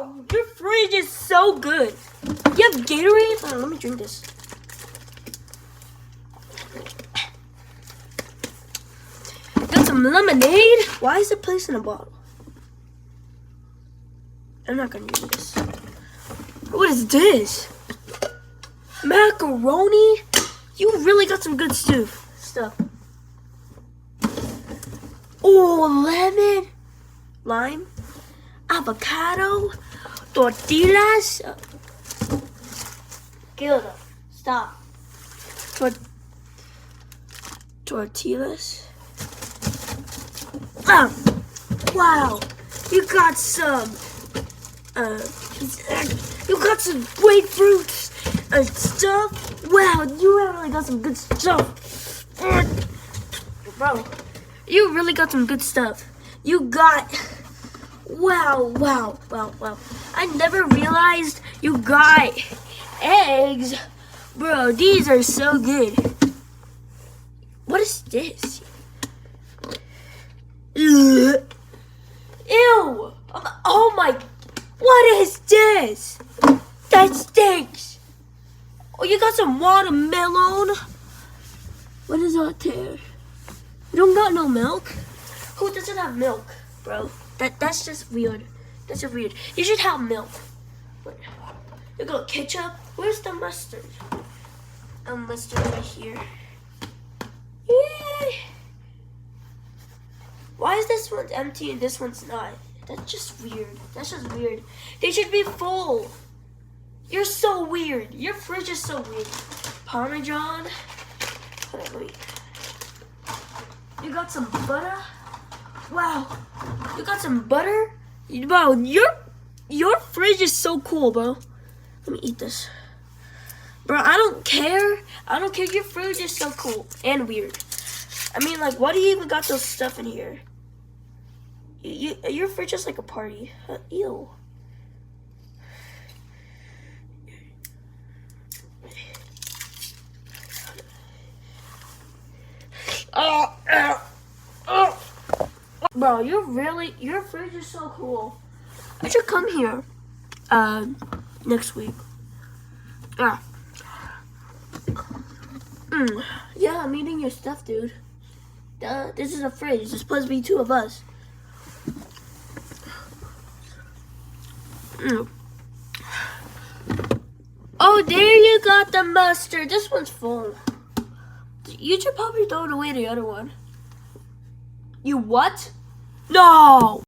Bro, your fridge is so good. You have Gatorade? Oh, let me drink this. Got some lemonade? Why is it placed in a bottle? I'm not gonna do this. What is this? Macaroni? You really got some good stuff. Oh, lemon, lime, avocado, tortillas. Gilda, stop. Tortillas. Wow, you got some. You got some grapefruits and stuff. Wow, you really got some good stuff. Bro, you really got some good stuff. You got, wow. I never realized you got eggs. Bro, these are so good. What is this? Ew. Oh my, what is this? That stinks. Oh, you got some watermelon? What is that there? You don't got no milk? Who doesn't have milk, bro? That's just weird. That's just weird. You should have milk. Wait. You got ketchup? Where's the mustard? Mustard right here. Yay! Why is this one empty and this one's not? That's just weird. That's just weird. They should be full. You're so weird. Your fridge is so weird. Parmesan. Hold on, wait. You got some butter? Wow. You got some butter? Bro, your fridge is so cool, bro. Let me eat this. Bro, I don't care. I don't care. Your fridge is so cool and weird. I mean, like, why do you even got those stuff in here? Your fridge is like a party. Ew. Bro, your fridge is so cool. I should come here next week. Yeah. Yeah, I'm eating your stuff, dude. Duh, this is a fridge. There's supposed to be two of us. Oh, there you got the mustard. This one's full. You should probably throw it away the other one. You what? No!